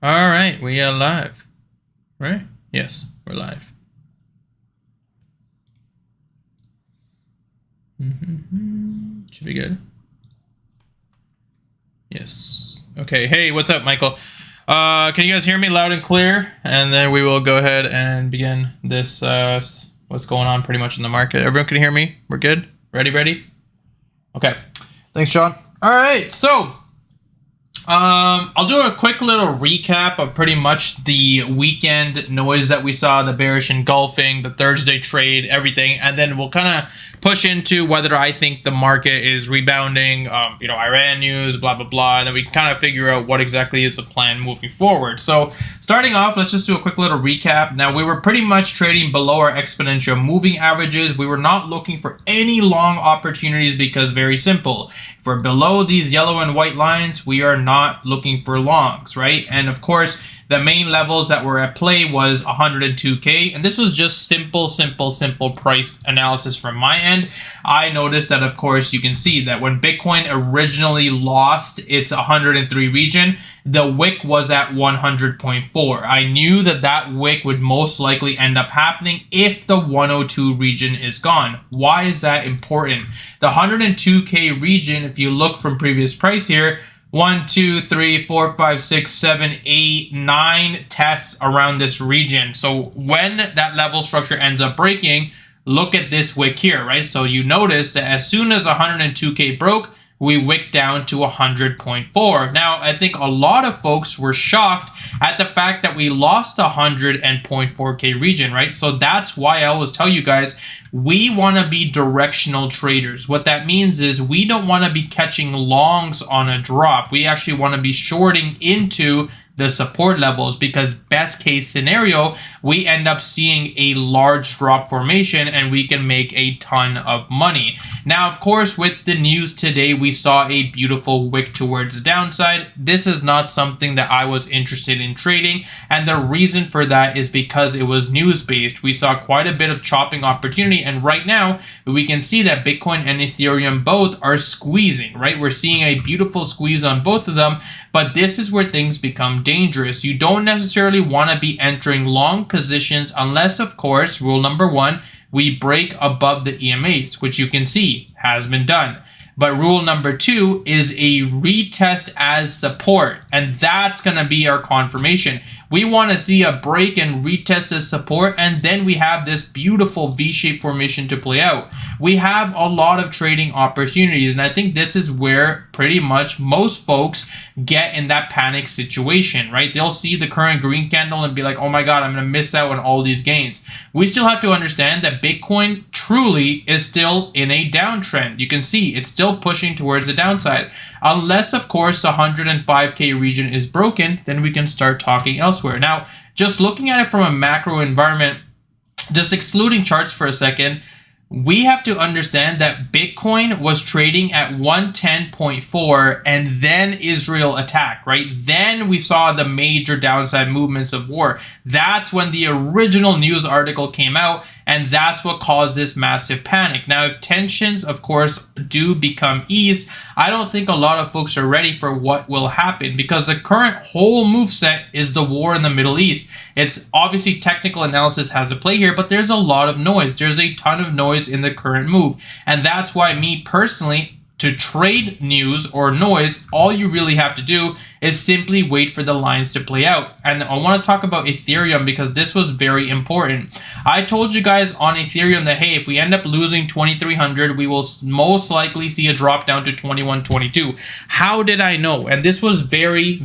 All right, we are live, right? Yes, we're live. Should be good. Yes. Okay. Hey, what's up, Michael? Can you guys hear me loud and clear? And then we will go ahead and begin this. What's going on pretty much in the market? Everyone can hear me? We're good? Ready? Okay. Thanks, John. All right. So I'll do a quick little recap of pretty much the weekend noise that we saw, the bearish engulfing, the Thursday trade, everything, and then we'll kind of push into whether I think the market is rebounding, Iran news, blah, blah, blah, and then we can kind of figure out what exactly is the plan moving forward. So starting off, let's just do a quick little recap. Now, we were pretty much trading below our exponential moving averages. We were not looking for any long opportunities because very simple. If we're below these yellow and white lines, we are not looking for longs, right? And of course, the main levels that were at play was 102K. And this was just simple price analysis from my end. I noticed that, of course, you can see that when Bitcoin originally lost its 103 region, the wick was at 100.4. I knew that that wick would most likely end up happening if the 102 region is gone. Why is that important? The 102K region, if you look from previous price here, 1, 2, 3, 4, 5, 6, 7, 8, 9 tests around this region. So when that level structure ends up breaking, look at this wick here, right? So you notice that as soon as 102K broke, we wicked down to 100.4. Now, I think a lot of folks were shocked at the fact that we lost the 100.4K region, right? So that's why I always tell you guys, we want to be directional traders. What that means is we don't want to be catching longs on a drop. We actually want to be shorting into the support levels, because best case scenario, we end up seeing a large drop formation and we can make a ton of money. Now, of course, with the news today, we saw a beautiful wick towards the downside. This is not something that I was interested in trading, and the reason for that is because it was news based. We saw quite a bit of chopping opportunity, and right now we can see that Bitcoin and Ethereum both are squeezing, right? We're seeing a beautiful squeeze on both of them, but this is where things become dangerous. You don't necessarily want to be entering long positions unless, of course, rule number 1, we break above the EMAs, which you can see has been done. But rule number 2 is a retest as support, and that's going to be our confirmation. We want to see a break and retest as support, and then we have this beautiful V-shaped formation to play out. We have a lot of trading opportunities, and I think this is where pretty much most folks get in that panic situation, right? They'll see the current green candle and be like, oh my God, I'm going to miss out on all these gains. We still have to understand that Bitcoin truly is still in a downtrend. You can see it's still pushing towards the downside. Unless, of course, the 105K region is broken, then we can start talking elsewhere. Now, just looking at it from a macro environment, just excluding charts for a second, we have to understand that Bitcoin was trading at 110.4 and then Israel attacked, right? Then we saw the major downside movements of war. That's when the original news article came out, and that's what caused this massive panic. Now, if tensions, of course, do become eased, I don't think a lot of folks are ready for what will happen, because the current whole moveset is the war in the Middle East. It's obviously technical analysis has a play here, but there's a lot of noise. There's a ton of noise in the current move. And that's why me personally, to trade news or noise, all you really have to do is simply wait for the lines to play out. And I want to talk about Ethereum because this was very important. I told you guys on Ethereum that, hey, if we end up losing 2,300, we will most likely see a drop down to 2122. How did I know? And this was very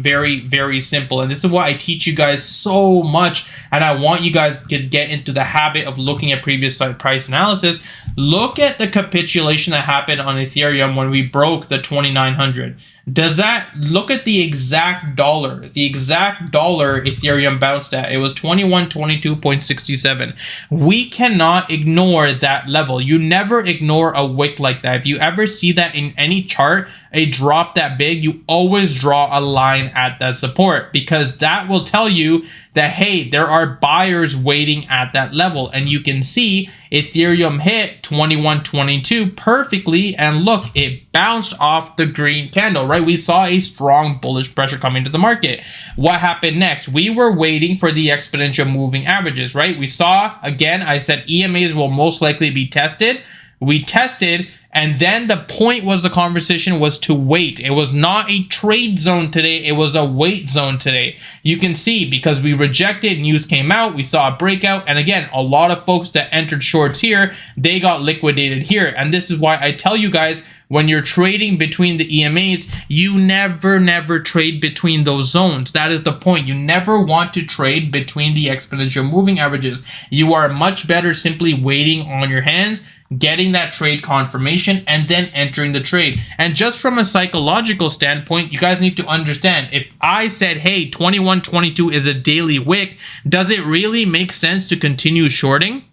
simple. And this is why I teach you guys so much. And I want you guys to get into the habit of looking at previous price analysis. Look at the capitulation that happened on Ethereum when we broke the 2,900. Does that look at the exact dollar? The exact dollar Ethereum bounced at. It was 2122.67. We cannot ignore that level. You never ignore a wick like that. If you ever see that in any chart, a drop that big, you always draw a line at that support, because that will tell you that, hey, there are buyers waiting at that level. And you can see Ethereum hit 2122 perfectly, and look, it bounced off the green candle, right? We saw a strong bullish pressure coming to the market. What happened next? We were waiting for the exponential moving averages, right? We saw, again, I said EMAs will most likely be tested. We tested, and then the point was the conversation was to wait. It was not a trade zone today. It was a wait zone today. You can see because we rejected, news came out, we saw a breakout. And again, a lot of folks that entered shorts here, they got liquidated here. And this is why I tell you guys, when you're trading between the EMAs, you never trade between those zones. That is the point. You never want to trade between the exponential moving averages. You are much better simply waiting on your hands, getting that trade confirmation, and then entering the trade. And just from a psychological standpoint, you guys need to understand, if I said, hey, 2122 is a daily wick, does it really make sense to continue shorting?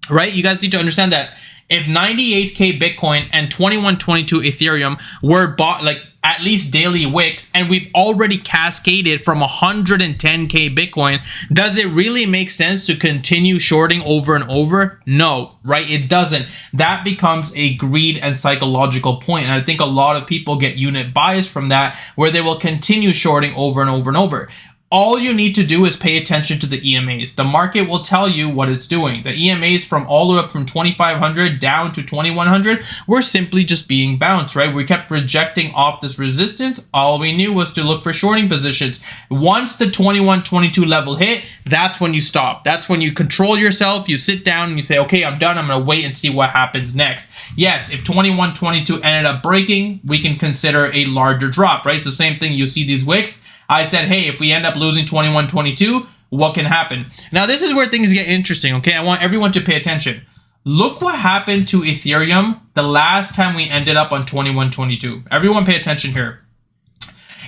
Right? You guys need to understand that if 98K Bitcoin and 2122 Ethereum were bought like at least daily wicks, and we've already cascaded from 110K Bitcoin, does it really make sense to continue shorting over and over? No, right? It doesn't. That becomes a greed and psychological point. And I think a lot of people get unit bias from that, where they will continue shorting over and over and over. All you need to do is pay attention to the EMAs. The market will tell you what it's doing. The EMAs from all the way up from 2,500 down to 2,100 were simply just being bounced, right? We kept rejecting off this resistance. All we knew was to look for shorting positions. Once the 2122 level hit, that's when you stop. That's when you control yourself. You sit down and you say, okay, I'm done. I'm going to wait and see what happens next. Yes, if 2122 ended up breaking, we can consider a larger drop, right? It's the same thing. You see these wicks. I said, hey, if we end up losing 2122, what can happen? Now, this is where things get interesting, okay? I want everyone to pay attention. Look what happened to Ethereum the last time we ended up on 2122. Everyone pay attention here.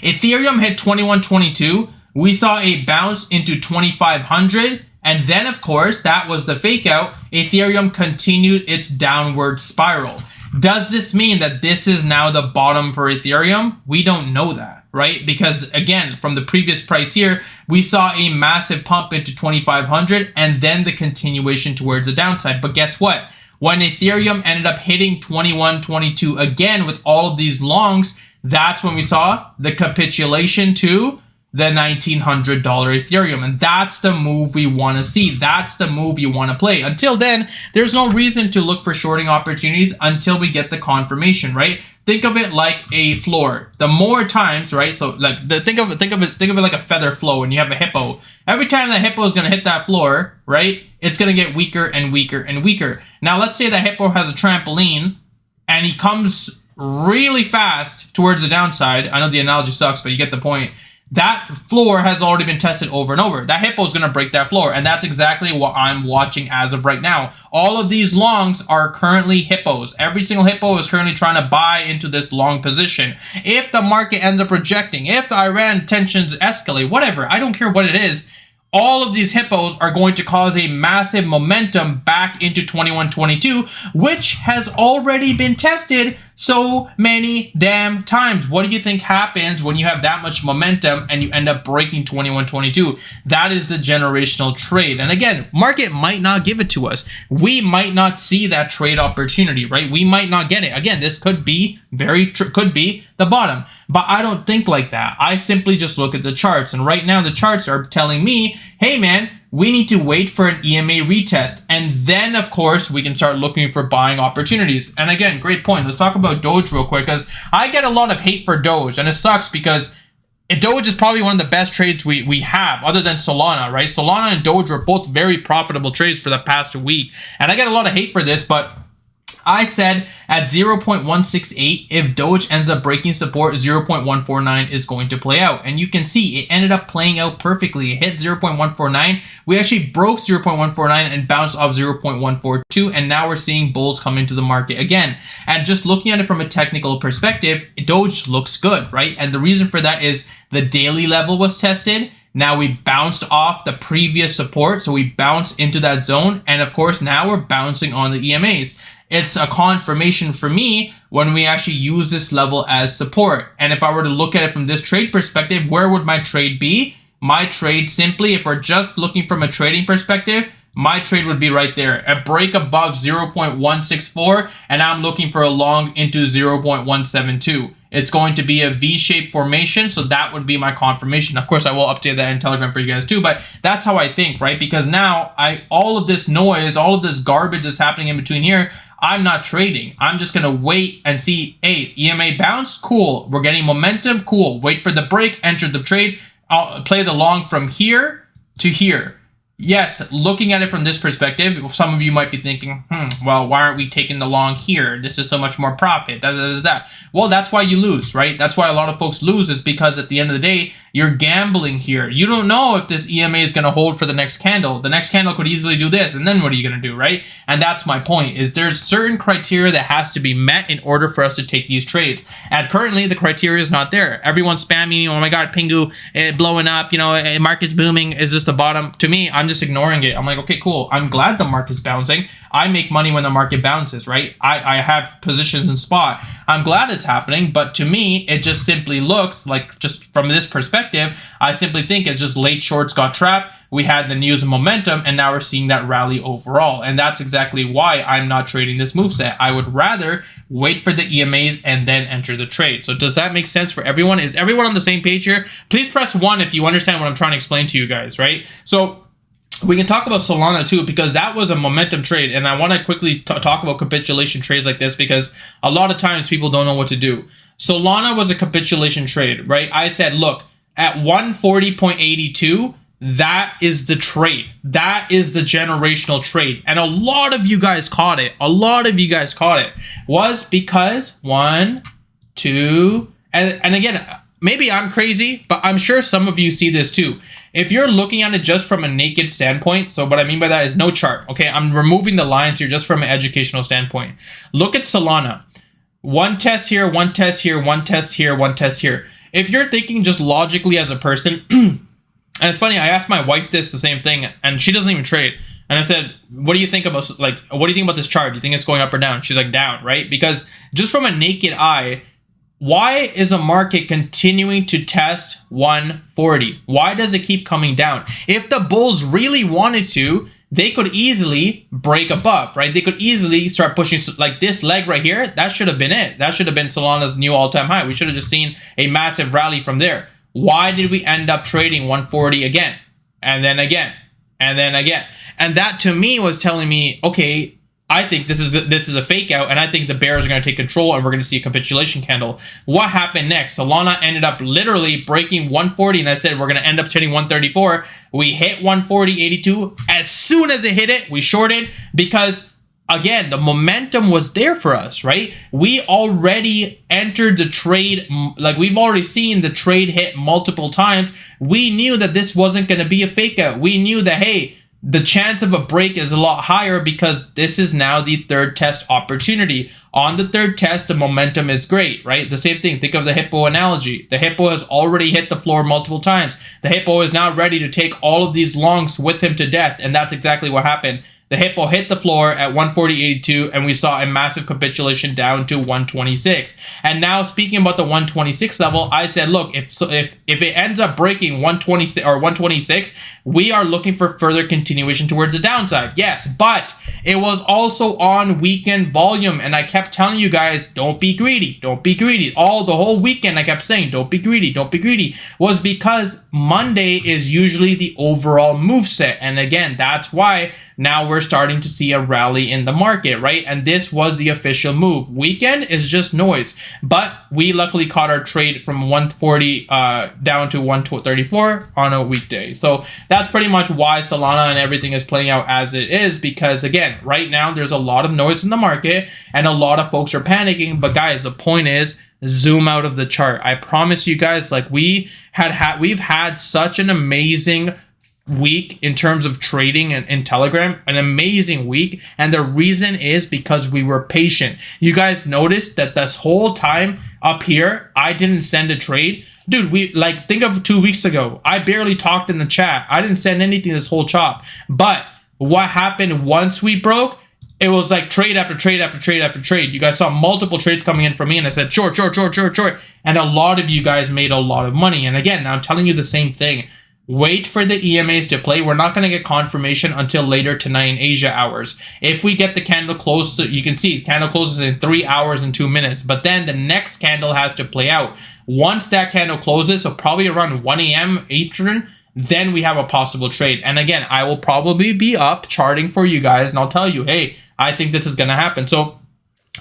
Ethereum hit 2122. We saw a bounce into 2500. And then, of course, that was the fake out. Ethereum continued its downward spiral. Does this mean that this is now the bottom for Ethereum? We don't know that, right? Because again, from the previous price here, we saw a massive pump into 2,500 and then the continuation towards the downside. But guess what? When Ethereum ended up hitting 2122 again with all of these longs, that's when we saw the capitulation to the $1,900 Ethereum. And that's the move we want to see. That's the move you want to play. Until then, there's no reason to look for shorting opportunities until we get the confirmation, right? Think of it like a floor. The more times, right? So like think of it like a feather flow and you have a hippo. Every time that hippo is going to hit that floor, right? It's going to get weaker and weaker and weaker. Now, let's say that hippo has a trampoline and he comes really fast towards the downside. I know the analogy sucks, but you get the point. That floor has already been tested over and over. That hippo is going to break that floor. And that's exactly what I'm watching as of right now. All of these longs are currently hippos. Every single hippo is currently trying to buy into this long position. If the market ends up rejecting, if Iran tensions escalate, whatever, I don't care what it is, all of these hippos are going to cause a massive momentum back into 2122, which has already been tested so many damn times. What do you think happens when you have that much momentum and you end up breaking 2122? That is the generational trade. And again, market might not give it to us. We might not see that trade opportunity, right? We might not get it. Again, this could be could be the bottom, but I don't think like that. I simply just look at the charts, and right now the charts are telling me, hey man, we need to wait for an EMA retest. And then, of course, we can start looking for buying opportunities. And again, great point. Let's talk about Doge real quick, because I get a lot of hate for Doge, and it sucks because Doge is probably one of the best trades we have, other than Solana, right? Solana and Doge were both very profitable trades for the past week. And I get a lot of hate for this, but I said at 0.168, if Doge ends up breaking support, 0.149 is going to play out. And you can see it ended up playing out perfectly. It hit 0.149. We actually broke 0.149 and bounced off 0.142. And now we're seeing bulls come into the market again. And just looking at it from a technical perspective, Doge looks good, right? And the reason for that is the daily level was tested. Now we bounced off the previous support. So we bounced into that zone. And of course, now we're bouncing on the EMAs. It's a confirmation for me when we actually use this level as support. And if I were to look at it from this trade perspective, where would my trade be? My trade simply, if we're just looking from a trading perspective, my trade would be right there. A break above 0.164, and I'm looking for a long into 0.172. It's going to be a V-shaped formation, so that would be my confirmation. Of course, I will update that in Telegram for you guys too, but that's how I think, right? Because now all of this noise, all of this garbage that's happening in between here, I'm not trading. I'm just going to wait and see, hey, EMA bounce, cool. We're getting momentum, cool. Wait for the break, enter the trade. I'll play the long from here to here. Yes, looking at it from this perspective, some of you might be thinking, well, why aren't we taking the long here? This is so much more profit. Well, that's why you lose, right? That's why a lot of folks lose, is because at the end of the day, you're gambling here. You don't know if this EMA is going to hold for the next candle. The next candle could easily do this, and then what are you going to do, right? And that's my point, is there's certain criteria that has to be met in order for us to take these trades. And currently, the criteria is not there. Everyone's spamming, oh my God, Pingu blowing up, market's booming. Is this the bottom? To me, I'm just ignoring it. I'm like, okay, cool. I'm glad the market's bouncing. I make money when the market bounces, right? I have positions in spot. I'm glad it's happening, but to me, it just simply looks like, just from this perspective, I simply think it's just late shorts got trapped. We had the news and momentum, and now we're seeing that rally overall. And that's exactly why I'm not trading this moveset. I would rather wait for the EMAs and then enter the trade. So does that make sense for everyone? Is everyone on the same page here? Please press 1 if you understand what I'm trying to explain to you guys, right? So we can talk about Solana too, because that was a momentum trade. And I want to quickly talk about capitulation trades like this, because a lot of times people don't know what to do. Solana was a capitulation trade, right? I said, look, at 140.82, that is the trade. That is the generational trade. And a lot of you guys caught it. Was because 1, 2, and again, maybe I'm crazy, but I'm sure some of you see this too. If you're looking at it just from a naked standpoint, so what I mean by that is no chart, okay? I'm removing the lines here just from an educational standpoint. Look at Solana. One test here, one test here, one test here, one test here. If you're thinking just logically as a person, and it's funny, I asked my wife the same thing, and she doesn't even trade. And I said, what do you think about this chart? Do you think it's going up or down? She's like, down, right? Because just from a naked eye, why is a market continuing to test 140? Why does it keep coming down? If the bulls really wanted to, they could easily break above, right? They could easily start pushing, like this leg right here. That should have been it. That should have been Solana's new all-time high. We should have just seen a massive rally from there. Why did we end up trading 140 again? And then again, and then again. And that to me was telling me, okay, I think this is a fake out, and I think the bears are going to take control, and we're going to see a capitulation candle. What happened next? Solana ended up literally breaking 140, and I said we're going to end up hitting 134. We hit 140.82. As soon as it hit it, we shorted, because again, the momentum was there for us, right? We already entered the trade, like we've already seen the trade hit multiple times. We knew that this wasn't going to be a fake out. We knew that, hey, the chance of a break is a lot higher, because this is now the third test opportunity. On the third test, the momentum is great, right? The same thing. Think of the hippo analogy. The hippo has already hit the floor multiple times. The hippo is now ready to take all of these longs with him to death. And that's exactly what happened. The hippo hit the floor at 140.82, and we saw a massive capitulation down to 126. And now, speaking about the 126 level, I said, look, if it ends up breaking 126 or 126, we are looking for further continuation towards the downside. Yes, but it was also on weekend volume, and I kept telling you guys, don't be greedy, don't be greedy. The whole weekend I kept saying, don't be greedy, don't be greedy, was because Monday is usually the overall move set. And again, that's why now we're starting to see a rally in the market, right? And this was the official move. Weekend is just noise, but we luckily caught our trade from 140 down to 134 on a weekday. So that's pretty much why Solana and everything is playing out as it is, because again, right now there's a lot of noise in the market and a lot of folks are panicking. But guys, the point is, zoom out of the chart. I promise you guys, like we've had such an amazing week in terms of trading and in Telegram, an amazing week. And the reason is because we were patient. You guys noticed that this whole time up here, I didn't send a trade. Dude, think of 2 weeks ago. I barely talked in the chat. I didn't send anything this whole chop. But what happened once we broke? It was like trade after trade after trade after trade. You guys saw multiple trades coming in from me, and I said, short. And a lot of you guys made a lot of money. And again, I'm telling you the same thing. Wait for the EMAs to play. We're not going to get confirmation until later tonight in Asia hours. If we get the candle close, you can see candle closes in 3 hours and 2 minutes. But then the next candle has to play out. Once that candle closes, so probably around 1 a.m. Eastern, then we have a possible trade. And again, I will probably be up charting for you guys, and I'll tell you, hey, I think this is going to happen. So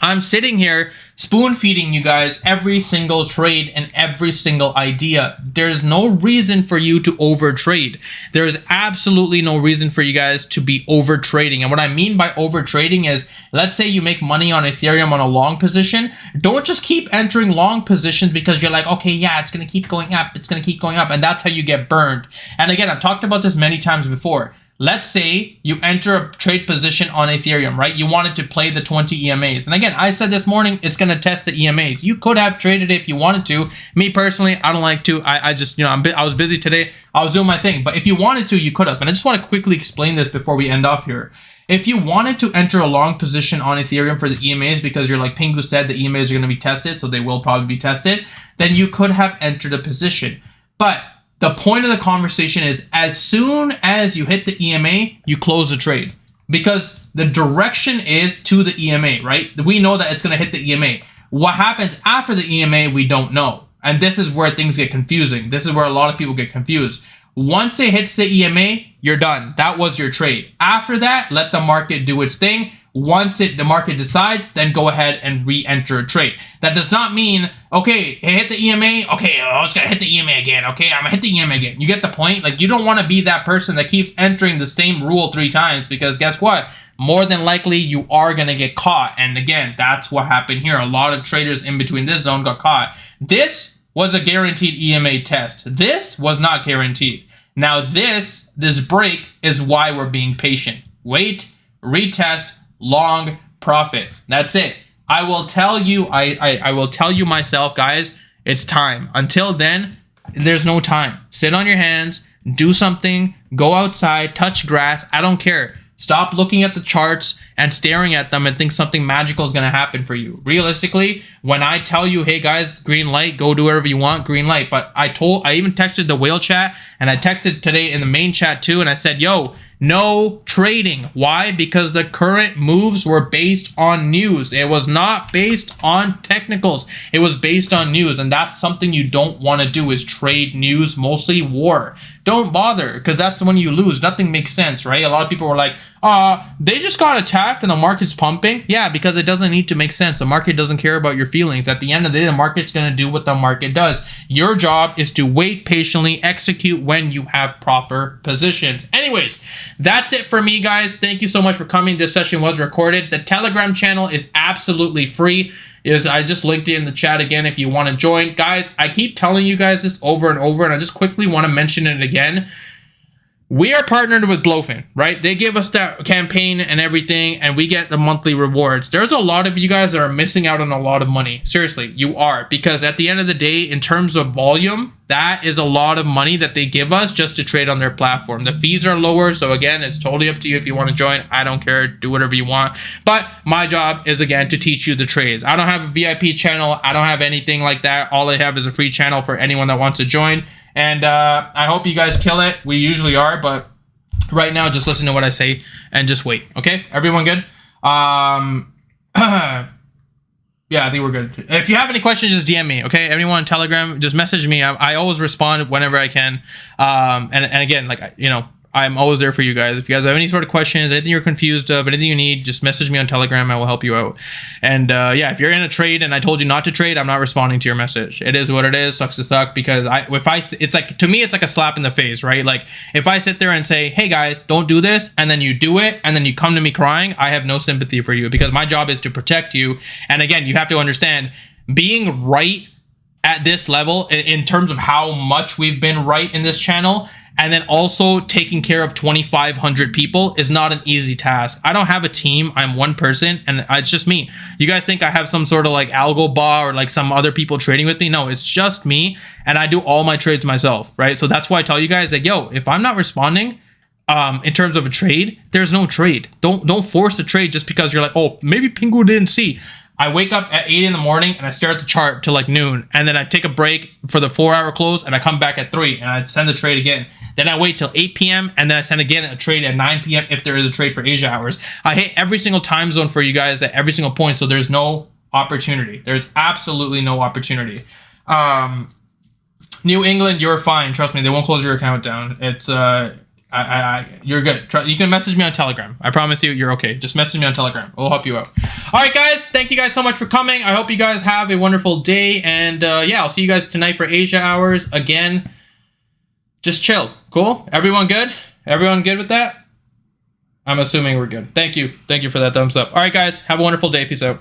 I'm sitting here spoon feeding you guys every single trade and every single idea. There's no reason for you to over trade. There is absolutely no reason for you guys to be over trading. And what I mean by over trading is, let's say you make money on Ethereum on a long position. Don't just keep entering long positions because you're like, okay, yeah, it's going to keep going up. It's going to keep going up. And that's how you get burned. And again, I've talked about this many times before. Let's say you enter a trade position on Ethereum, right? You wanted to play the 20 EMAs. And again, I said this morning, it's going to test the EMAs. You could have traded it if you wanted to. Me personally, I don't like to. I just, I was busy today. I was doing my thing. But if you wanted to, you could have. And I just want to quickly explain this before we end off here. If you wanted to enter a long position on Ethereum for the EMAs, because you're like Pingu said, the EMAs are going to be tested, so they will probably be tested, then you could have entered a position. But the point of the conversation is, as soon as you hit the EMA, you close the trade, because the direction is to the EMA, right? We know that it's going to hit the EMA. What happens after the EMA, we don't know. And this is where things get confusing. This is where a lot of people get confused. Once it hits the EMA, you're done. That was your trade. After that, let the market do its thing. Once the market decides, then go ahead and re-enter a trade. That does not mean, okay, it hit the EMA. Okay, I was going to hit the EMA again. Okay, I'm going to hit the EMA again. You get the point? Like, you don't want to be that person that keeps entering the same rule 3 times, because guess what? More than likely, you are going to get caught. And again, that's what happened here. A lot of traders in between this zone got caught. This was a guaranteed EMA test. This was not guaranteed. Now, this break is why we're being patient. Wait, retest, long profit. That's it. I will tell you, I will tell you myself, guys, it's time. Until then, there's no time. Sit on your hands, do something, go outside, touch grass. I don't care. Stop looking at the charts and staring at them and think something magical is going to happen for you. Realistically, when I tell you, hey guys, green light, go do whatever you want, green light. But I even texted the whale chat, and I texted today in the main chat too, and I said, yo, no trading. Why? Because the current moves were based on news. It was not based on technicals. It was based on news. And that's something you don't want to do, is trade news, mostly war. Don't bother, because that's when you lose. Nothing makes sense, right? A lot of people were like, they just got attacked and the market's pumping. Yeah, because it doesn't need to make sense. The market doesn't care about your feelings. At the end of the day, the market's going to do what the market does. Your job is to wait patiently, execute when you have proper positions. Anyways, that's it for me, guys. Thank you so much for coming. This session was recorded. The Telegram channel is absolutely free. I just linked it in the chat again if you want to join. Guys, I keep telling you guys this over and over, and I just quickly want to mention it again. We are partnered with Blowfin, right? They give us that campaign and everything, and we get the monthly rewards. There's a lot of you guys that are missing out on a lot of money. Seriously, you are. Because at the end of the day, in terms of volume, that is a lot of money that they give us just to trade on their platform. The fees are lower, so again, it's totally up to you if you want to join. I don't care. Do whatever you want. But my job is, again, to teach you the trades. I don't have a VIP channel. I don't have anything like that. All I have is a free channel for anyone that wants to join. And I hope you guys kill it. We usually are, but right now, just listen to what I say and just wait. Okay? Everyone good? Yeah, I think we're good. If you have any questions, just DM me, okay? Anyone on Telegram, just message me. I always respond whenever I can. And again, like, I'm always there for you guys. If you guys have any sort of questions, anything you're confused of, anything you need, just message me on Telegram. I will help you out. And yeah, if you're in a trade and I told you not to trade, I'm not responding to your message. It is what it is. Sucks to suck, because it's like, to me, it's like a slap in the face, right? Like, if I sit there and say, hey guys, don't do this, and then you do it, and then you come to me crying, I have no sympathy for you, because my job is to protect you. And again, you have to understand, being right at this level in terms of how much we've been right in this channel, and then also taking care of 2,500 people, is not an easy task. I don't have a team. I'm one person, and it's just me. You guys think I have some sort of like algo bar or like some other people trading with me? No, it's just me, and I do all my trades myself, right? So that's why I tell you guys, like, yo, if I'm not responding in terms of a trade, there's no trade. Don't force a trade just because you're like, oh, maybe Pingu didn't see. I wake up at 8 in the morning and I stare at the chart till like noon, and then I take a break for the 4-hour close, and I come back at 3 and I send the trade again. Then I wait till 8 p.m. and then I send again a trade at 9 p.m. if there is a trade for Asia hours. I hit every single time zone for you guys at every single point, so there's no opportunity. There's absolutely no opportunity. New England, you're fine. Trust me, they won't close your account down. It's you're good. You can message me on Telegram. I promise you, you're okay. Just message me on Telegram. We'll help you out. All right, guys. Thank you guys so much for coming. I hope you guys have a wonderful day. And yeah, I'll see you guys tonight for Asia hours. Again, just chill. Cool? Everyone good? Everyone good with that? I'm assuming we're good. Thank you. Thank you for that thumbs up. All right, guys. Have a wonderful day. Peace out.